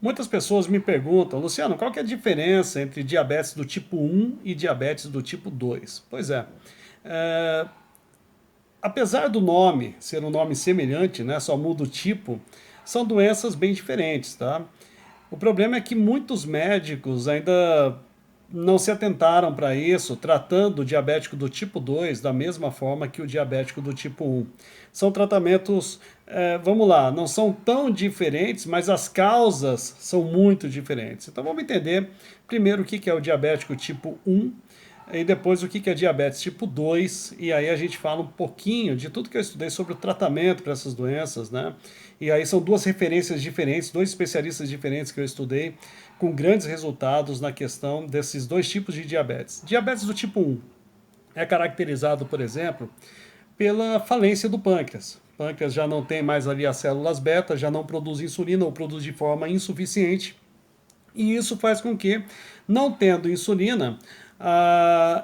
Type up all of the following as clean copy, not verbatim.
Muitas pessoas me perguntam, Luciano, qual que é a diferença entre diabetes do tipo 1 e diabetes do tipo 2? Pois é, é, apesar do nome ser um nome semelhante, né, só muda o tipo, são doenças bem diferentes, tá? O problema é que muitos médicos ainda não se atentaram para isso, tratando o diabético do tipo 2 da mesma forma que o diabético do tipo 1. São tratamentos, vamos lá, não são tão diferentes, mas as causas são muito diferentes. Então vamos entender primeiro o que é o diabético tipo 1 e depois o que é diabetes tipo 2, e aí a gente fala um pouquinho de tudo que eu estudei sobre o tratamento para essas doenças, né? E aí são duas referências diferentes, dois especialistas diferentes que eu estudei, com grandes resultados na questão desses dois tipos de diabetes. Diabetes do tipo 1 é caracterizado, por exemplo, pela falência do pâncreas. O pâncreas já não tem mais ali as células beta, já não produz insulina ou produz de forma insuficiente, e isso faz com que, não tendo insulina,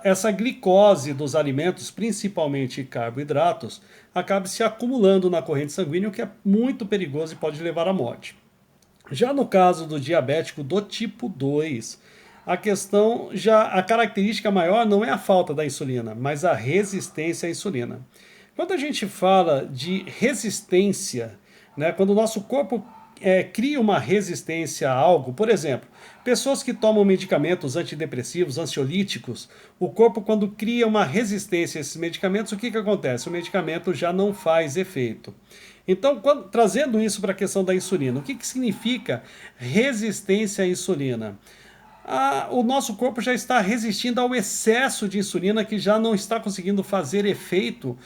essa glicose dos alimentos, principalmente carboidratos, acabe se acumulando na corrente sanguínea, o que é muito perigoso e pode levar à morte. Já no caso do diabético do tipo 2, a característica maior não é a falta da insulina, mas a resistência à insulina. Quando a gente fala de resistência, né, quando o nosso corpo cria uma resistência a algo, por exemplo, pessoas que tomam medicamentos antidepressivos, ansiolíticos, o corpo quando cria uma resistência a esses medicamentos, o que acontece? O medicamento já não faz efeito. Então, trazendo isso para a questão da insulina, o que significa resistência à insulina? O nosso corpo já está resistindo ao excesso de insulina que já não está conseguindo fazer efeito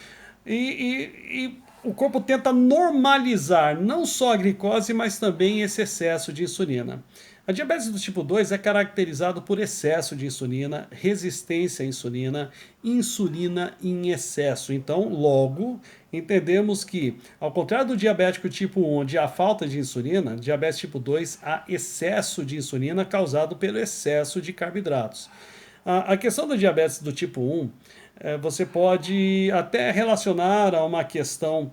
e o corpo tenta normalizar não só a glicose, mas também esse excesso de insulina. A diabetes do tipo 2 é caracterizado por excesso de insulina, resistência à insulina, insulina em excesso. Então, logo, entendemos que, ao contrário do diabético tipo 1, onde há falta de insulina, diabetes tipo 2 há excesso de insulina causado pelo excesso de carboidratos. A questão do diabetes do tipo 1, você pode até relacionar a uma questão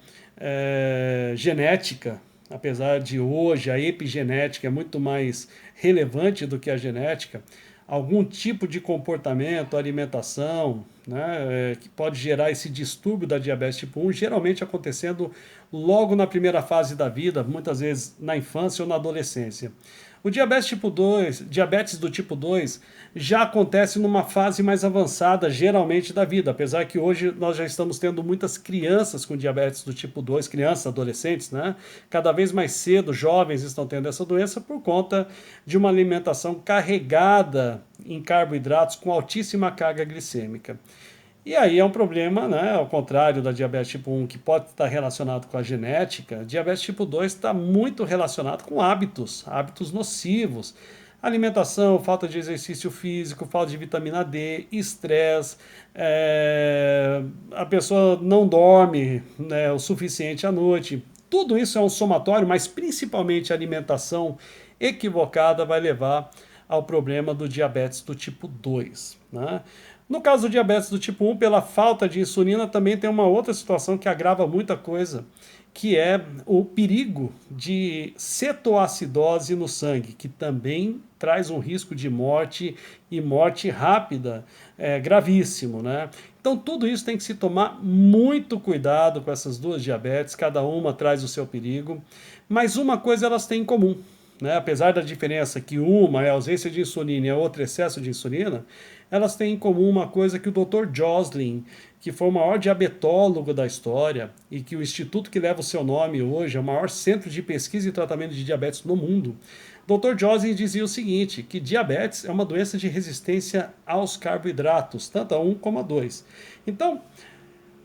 genética, apesar de hoje a epigenética é muito mais relevante do que a genética, algum tipo de comportamento, alimentação, né, que pode gerar esse distúrbio da diabetes tipo 1, geralmente acontecendo logo na primeira fase da vida, muitas vezes na infância ou na adolescência. O diabetes tipo 2, diabetes do tipo 2 já acontece numa fase mais avançada, geralmente, da vida, apesar que hoje nós já estamos tendo muitas crianças com diabetes do tipo 2, crianças, adolescentes, né? Cada vez mais cedo, jovens estão tendo essa doença por conta de uma alimentação carregada em carboidratos com altíssima carga glicêmica. E aí é um problema, né? Ao contrário da diabetes tipo 1, que pode estar relacionado com a genética, diabetes tipo 2 está muito relacionado com hábitos nocivos. Alimentação, falta de exercício físico, falta de vitamina D, estresse, a pessoa não dorme, né, o suficiente à noite. Tudo isso é um somatório, mas principalmente a alimentação equivocada vai levar ao problema do diabetes do tipo 2. Né? No caso do diabetes do tipo 1, pela falta de insulina, também tem uma outra situação que agrava muita coisa, que é o perigo de cetoacidose no sangue, que também traz um risco de morte e morte rápida, gravíssimo, né? Então tudo isso tem que se tomar muito cuidado com essas duas diabetes, cada uma traz o seu perigo, mas uma coisa elas têm em comum, né? Apesar da diferença que uma é ausência de insulina e a outra excesso de insulina, elas têm em comum uma coisa que o Dr. Joslin, que foi o maior diabetólogo da história e que o instituto que leva o seu nome hoje é o maior centro de pesquisa e tratamento de diabetes no mundo, Dr. Joslin dizia o seguinte, que diabetes é uma doença de resistência aos carboidratos, tanto a 1 como a 2. Então,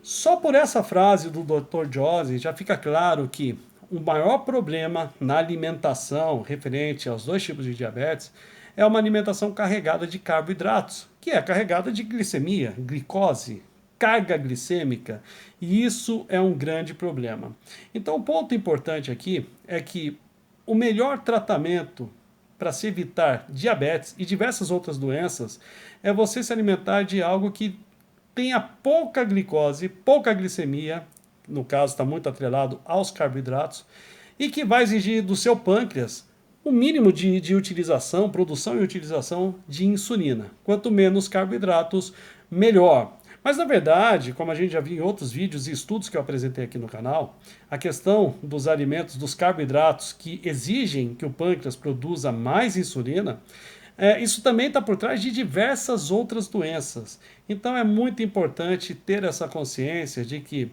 só por essa frase do Dr. Joslin já fica claro que o maior problema na alimentação referente aos dois tipos de diabetes é uma alimentação carregada de carboidratos, que é carregada de glicemia, glicose, carga glicêmica, e isso é um grande problema. Então, o ponto importante aqui é que o melhor tratamento para se evitar diabetes e diversas outras doenças é você se alimentar de algo que tenha pouca glicose, pouca glicemia, no caso está muito atrelado aos carboidratos, e que vai exigir do seu pâncreas o mínimo de utilização, produção e utilização de insulina. Quanto menos carboidratos, melhor. Mas na verdade, como a gente já viu em outros vídeos e estudos que eu apresentei aqui no canal, a questão dos alimentos, dos carboidratos que exigem que o pâncreas produza mais insulina, isso também está por trás de diversas outras doenças. Então é muito importante ter essa consciência de que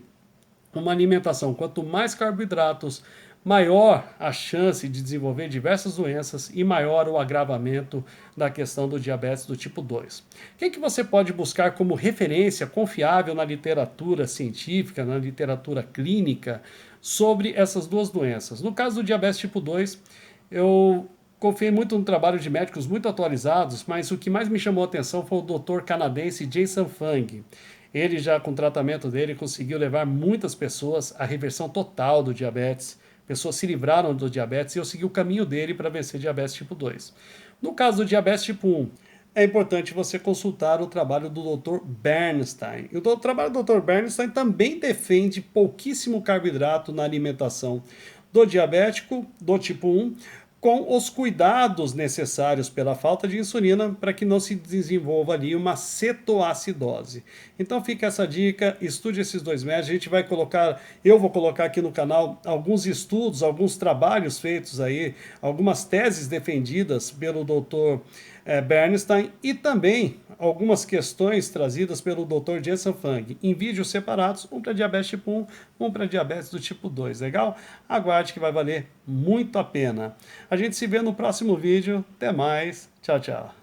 uma alimentação, quanto mais carboidratos, maior a chance de desenvolver diversas doenças e maior o agravamento da questão do diabetes do tipo 2. O que você pode buscar como referência confiável na literatura científica, na literatura clínica, sobre essas duas doenças? No caso do diabetes tipo 2, eu confiei muito no trabalho de médicos muito atualizados, mas o que mais me chamou a atenção foi o doutor canadense Jason Fung. Ele já com o tratamento dele conseguiu levar muitas pessoas à reversão total do diabetes. Pessoas se livraram do diabetes e eu segui o caminho dele para vencer diabetes tipo 2. No caso do diabetes tipo 1, é importante você consultar o trabalho do Dr. Bernstein. E o trabalho do Dr. Bernstein também defende pouquíssimo carboidrato na alimentação do diabético do tipo 1, com os cuidados necessários pela falta de insulina para que não se desenvolva ali uma cetoacidose. Então fica essa dica, estude esses dois métodos, a gente vai colocar, eu vou colocar aqui no canal alguns estudos, alguns trabalhos feitos aí, algumas teses defendidas pelo Dr. Bernstein e também algumas questões trazidas pelo Dr. Jason Fung em vídeos separados, um para diabetes tipo 1, um para diabetes do tipo 2, legal? Aguarde que vai valer muito a pena. A gente se vê no próximo vídeo, até mais, tchau, tchau.